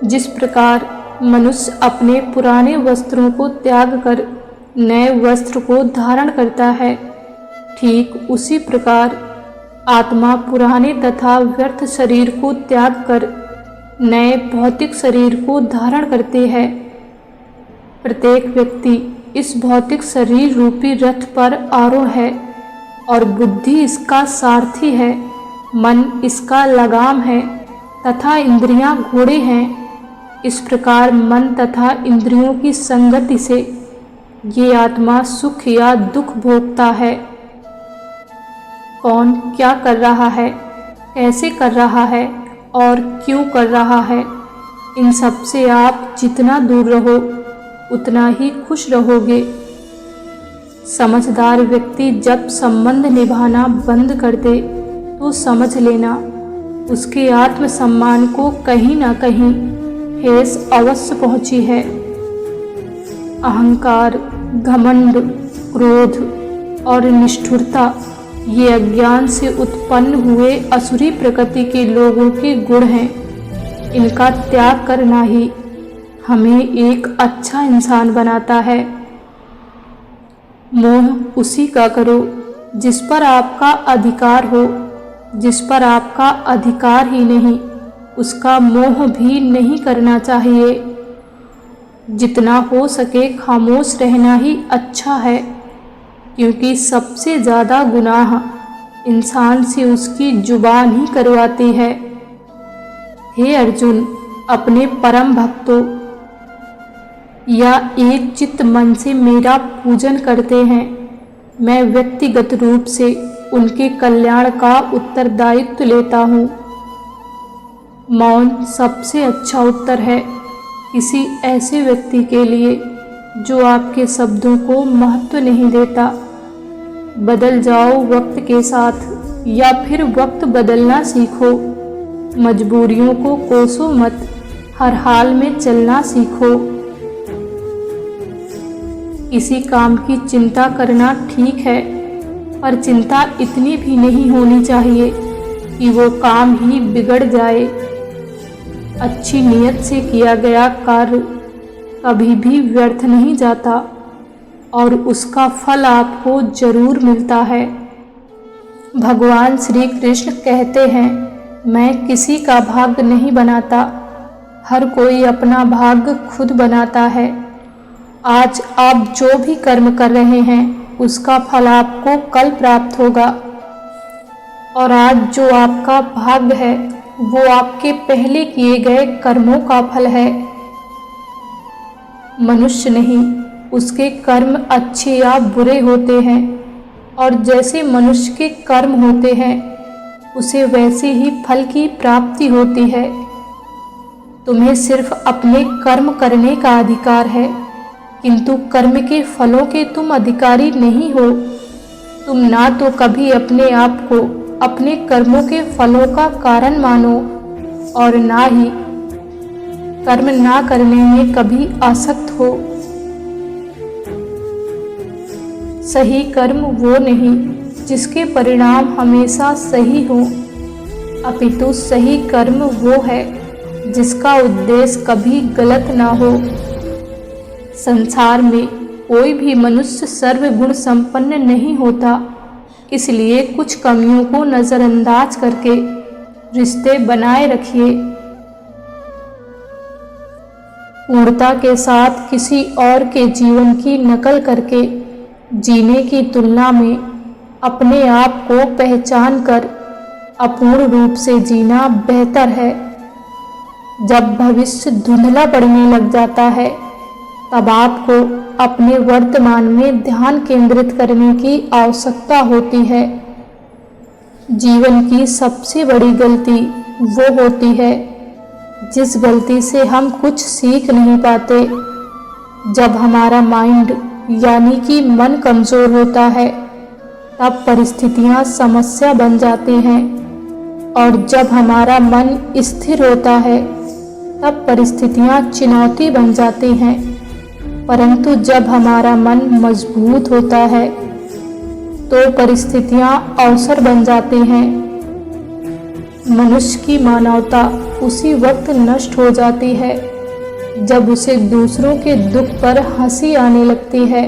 जिस प्रकार मनुष्य अपने पुराने वस्त्रों को त्याग कर नए वस्त्र को धारण करता है, ठीक उसी प्रकार आत्मा पुराने तथा व्यर्थ शरीर को त्याग कर नए भौतिक शरीर को धारण करते हैं। प्रत्येक व्यक्ति इस भौतिक शरीर रूपी रथ पर आरूढ़ है और बुद्धि इसका सारथी है, मन इसका लगाम है तथा इंद्रियां घोड़े हैं। इस प्रकार मन तथा इंद्रियों की संगति से ये आत्मा सुख या दुख भोगता है। कौन क्या कर रहा है, कैसे कर रहा है और क्यों कर रहा है, इन सब से आप जितना दूर रहो उतना ही खुश रहोगे। समझदार व्यक्ति जब संबंध निभाना बंद कर दे तो समझ लेना उसके आत्मसम्मान को कहीं ना कहीं ठेस अवश्य पहुंची है। अहंकार, घमंड, क्रोध और निष्ठुरता ये अज्ञान से उत्पन्न हुए असुरी प्रकृति के लोगों के गुण हैं। इनका त्याग करना ही हमें एक अच्छा इंसान बनाता है। मोह उसी का करो जिस पर आपका अधिकार हो। जिस पर आपका अधिकार ही नहीं उसका मोह भी नहीं करना चाहिए। जितना हो सके खामोश रहना ही अच्छा है, क्योंकि सबसे ज़्यादा गुनाह इंसान से उसकी जुबान ही करवाती है। हे अर्जुन, अपने परम भक्तों या एक चित्त मन से मेरा पूजन करते हैं, मैं व्यक्तिगत रूप से उनके कल्याण का उत्तरदायित्व लेता हूँ। मौन सबसे अच्छा उत्तर है किसी ऐसे व्यक्ति के लिए जो आपके शब्दों को महत्व नहीं देता। बदल जाओ वक्त के साथ या फिर वक्त बदलना सीखो। मजबूरियों को कोसो मत, हर हाल में चलना सीखो। किसी काम की चिंता करना ठीक है, पर चिंता इतनी भी नहीं होनी चाहिए कि वो काम ही बिगड़ जाए। अच्छी नीयत से किया गया कार्य कभी भी व्यर्थ नहीं जाता और उसका फल आपको जरूर मिलता है। भगवान श्री कृष्ण कहते हैं, मैं किसी का भाग्य नहीं बनाता, हर कोई अपना भाग्य खुद बनाता है। आज आप जो भी कर्म कर रहे हैं उसका फल आपको कल प्राप्त होगा, और आज जो आपका भाग्य है वो आपके पहले किए गए कर्मों का फल है। मनुष्य नहीं, उसके कर्म अच्छे या बुरे होते हैं, और जैसे मनुष्य के कर्म होते हैं उसे वैसे ही फल की प्राप्ति होती है। तुम्हें सिर्फ अपने कर्म करने का अधिकार है, किंतु कर्म के फलों के तुम अधिकारी नहीं हो। तुम ना तो कभी अपने आप को अपने कर्मों के फलों का कारण मानो और ना ही कर्म ना करने में कभी आसक्त हो। सही कर्म वो नहीं जिसके परिणाम हमेशा सही हो, अपितु सही कर्म वो है जिसका उद्देश्य कभी गलत ना हो। संसार में कोई भी मनुष्य सर्वगुण संपन्न नहीं होता, इसलिए कुछ कमियों को नज़रअंदाज करके रिश्ते बनाए रखिए। पूर्णता के साथ किसी और के जीवन की नकल करके जीने की तुलना में अपने आप को पहचान कर अपूर्ण रूप से जीना बेहतर है। जब भविष्य धुंधला पड़ने लग जाता है तब आपको अपने वर्तमान में ध्यान केंद्रित करने की आवश्यकता होती है। जीवन की सबसे बड़ी गलती वो होती है जिस गलती से हम कुछ सीख नहीं पाते। जब हमारा माइंड यानी कि मन कमज़ोर होता है तब परिस्थितियां समस्या बन जाती हैं, और जब हमारा मन स्थिर होता है तब परिस्थितियां चुनौती बन जाती हैं। परंतु जब हमारा मन मजबूत होता है तो परिस्थितियां अवसर बन जाती हैं। मनुष्य की मानवता उसी वक्त नष्ट हो जाती है जब उसे दूसरों के दुख पर हंसी आने लगती है।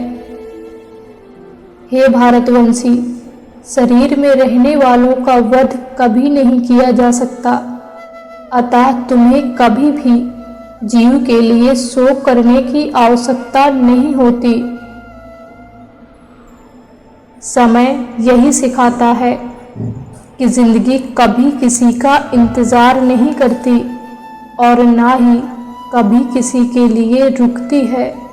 हे भारतवंशी, शरीर में रहने वालों का वध कभी नहीं किया जा सकता, अतः तुम्हें कभी भी जीव के लिए शोक करने की आवश्यकता नहीं होती। समय यही सिखाता है कि जिंदगी कभी किसी का इंतजार नहीं करती और ना ही कभी किसी के लिए रुकती है।